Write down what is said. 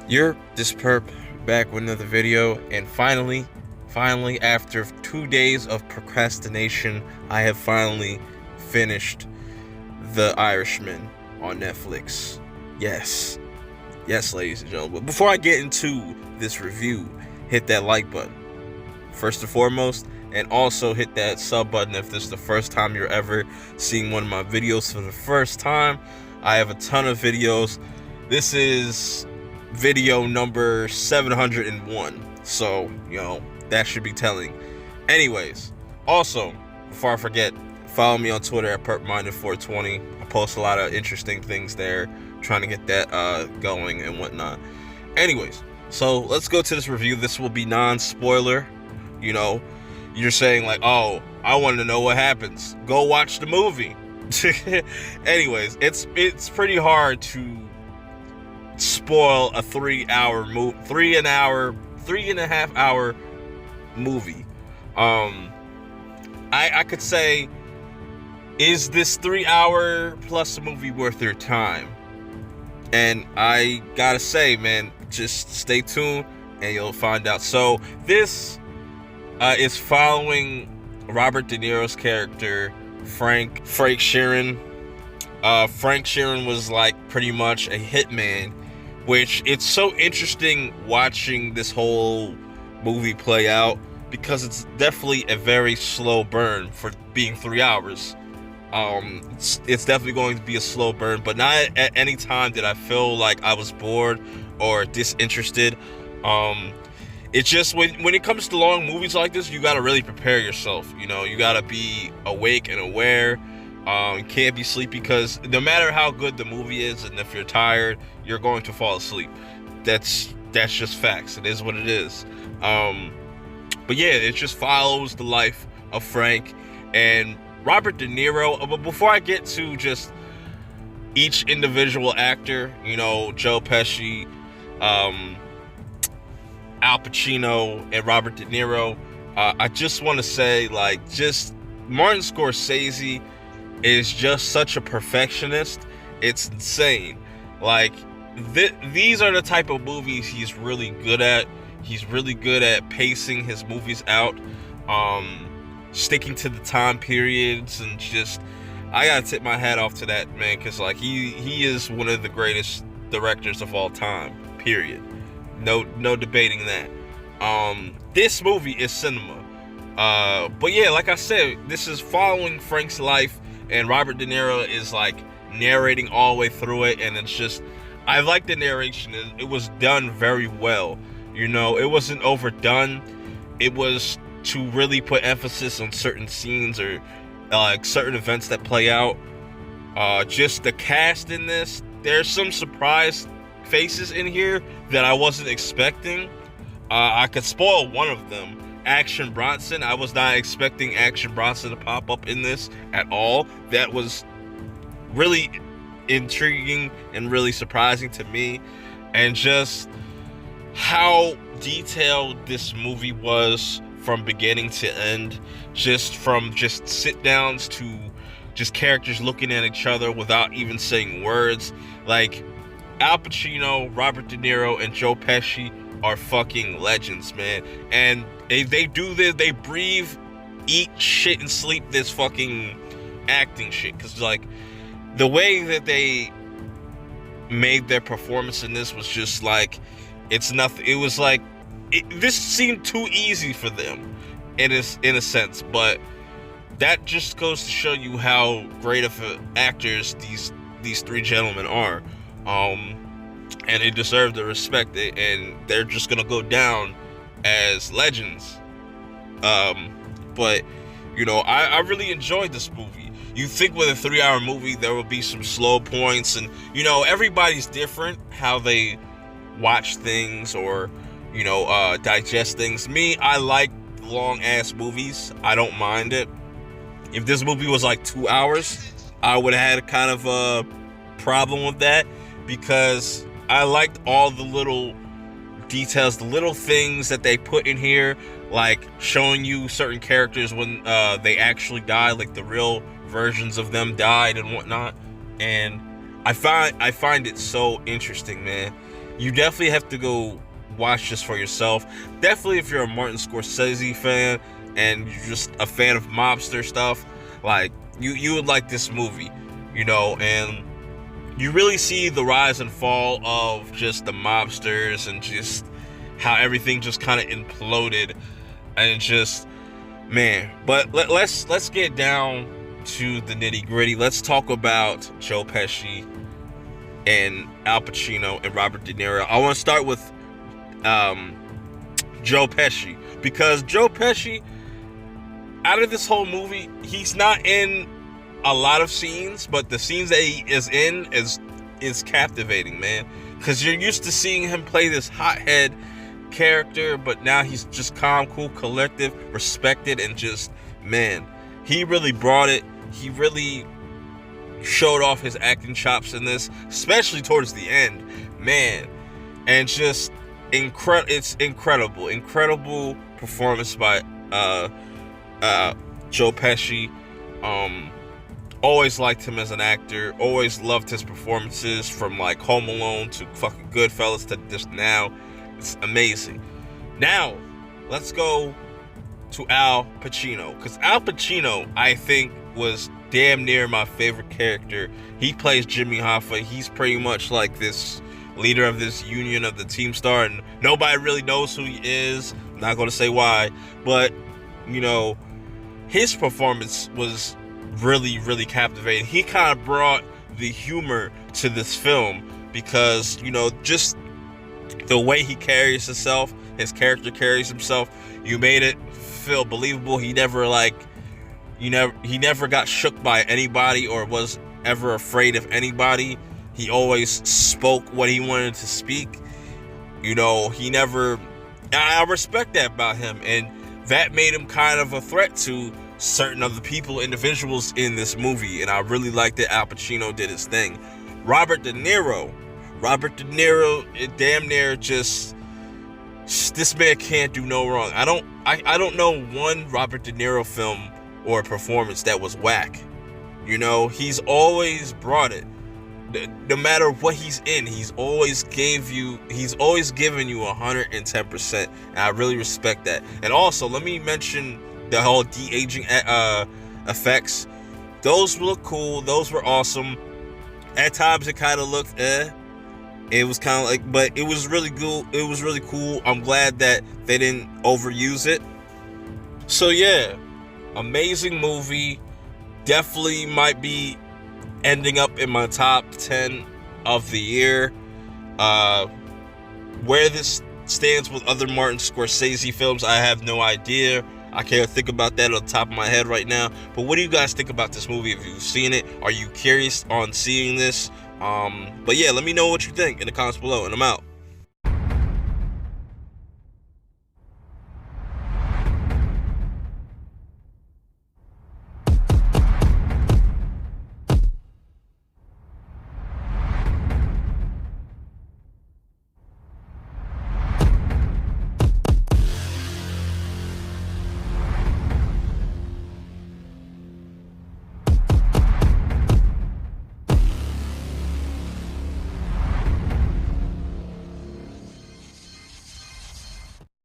You're this perp back with another video, and finally, after 2 days of procrastination, I have finally finished The Irishman on Netflix. Yes, ladies and gentlemen. But before I get into this review, hit that like button first and foremost, and also hit that sub button if this is the first time you're ever seeing one of my videos for the first time. I have a ton of videos. This is video number 701, so that should be telling. Anyways, also, before I forget, follow me on Twitter at perpminded420. I post a lot of interesting things there, trying to get that going and whatnot. Anyways, so let's go to this review. This will be non-spoiler. You're saying like, oh, I want to know what happens, go watch the movie. Anyways, it's pretty hard to spoil a 3 and a half hour movie. I could say, is this 3 hour plus movie worth your time? And I gotta say, man, just stay tuned and you'll find out. So this is following Robert De Niro's character, Frank Sheeran. Frank Sheeran was like pretty much a hitman, which it's so interesting watching this whole movie play out, because it's definitely a very slow burn for being 3 hours. It's definitely going to be a slow burn, but not at any time did I feel like I was bored or disinterested. It's just when it comes to long movies like this, you gotta really prepare yourself. You gotta be awake and aware. You can't be sleepy, because no matter how good the movie is, and if you're tired, you're going to fall asleep. That's just facts. It is what it is. But yeah, it just follows the life of Frank and Robert De Niro. But before I get to just each individual actor, Joe Pesci, Al Pacino, and Robert De Niro, I just want to say, just Martin Scorsese is just such a perfectionist. It's insane. These are the type of movies he's really good at. He's really good at pacing his movies out, sticking to the time periods, and just, I gotta tip my hat off to that man, because he is one of the greatest directors of all time, period. No debating that. This movie is cinema. But yeah, like I said, this is following Frank's life, and Robert De Niro is narrating all the way through it, and it's just, I like the narration. It was done very well. It wasn't overdone. It was to really put emphasis on certain scenes or certain events that play out. Just the cast in this, there's some surprise faces in here that I wasn't expecting. I could spoil one of them. Action Bronson. I was not expecting Action Bronson to pop up in this at all. That was really intriguing and really surprising to me. And just how detailed this movie was from beginning to end, just from sit downs to just characters looking at each other without even saying words. Al Pacino, Robert De Niro, and Joe Pesci are fucking legends, man. And they do this, they breathe, eat, shit, and sleep this fucking acting shit. Because the way that they made their performance in this was just it's nothing. It was this seemed too easy for them in a sense, but that just goes to show you how great of actors these three gentlemen are. And they deserve the respect, and they're just gonna go down as legends. But I really enjoyed this movie. You think with a 3 hour movie there will be some slow points, and everybody's different how they watch things or digest things. Me, I like long ass movies. I don't mind it. If this movie was 2 hours, I would have had a kind of a problem with that, because I liked all the little details, the little things that they put in here, showing you certain characters when they actually die, the real versions of them died and whatnot. And I find it so interesting, man. You definitely have to go watch this for yourself. Definitely if you're a Martin Scorsese fan and you're just a fan of mobster stuff, like you would like this movie, and you really see the rise and fall of just the mobsters and just how everything just kind of imploded and just man. But let's get down to the nitty gritty. Let's talk about Joe Pesci and Al Pacino and Robert De Niro. I want to start with Joe Pesci, because Joe Pesci, out of this whole movie, he's not in a lot of scenes, but the scenes that he is in is captivating, man. Because you're used to seeing him play this hothead character, but now he's just calm, cool, collective, respected, and just, man, he really brought it. He really showed off his acting chops in this, especially towards the end, man. And just it's incredible performance by Joe Pesci. Always liked him as an actor, always loved his performances, from like Home Alone to fucking Goodfellas to just now. It's amazing. Now let's go to Al Pacino, because Al Pacino, I think, was damn near my favorite character. He plays Jimmy Hoffa. He's pretty much like this leader of this union of the Teamster, and nobody really knows who he is. I'm not going to say why, but his performance was really captivating. He kind of brought the humor to this film, because just the way he carries himself, his character carries himself, you made it feel believable. He never got shook by anybody or was ever afraid of anybody. He always spoke what he wanted to speak. I respect that about him, and that made him kind of a threat to certain other people, individuals in this movie, and I really liked that Al Pacino did his thing. Robert De Niro, it damn near just, this man can't do no wrong. I don't know one Robert De Niro film or performance that was whack. He's always brought it. No matter what he's in, he's always given you 110%, and I really respect that. And also, let me mention the whole de-aging effects. Those look cool. Those were awesome. At times, it kind of looked It was kind of like, but it was really cool. It was really cool. I'm glad that they didn't overuse it. So yeah, amazing movie. Definitely might be ending up in my top 10 of the year. Where this stands with other Martin Scorsese films, I have no idea. I can't think about that on the top of my head right now. But what do you guys think about this movie? Have you seen it? Are you curious on seeing this? But yeah, let me know what you think in the comments below, and I'm out.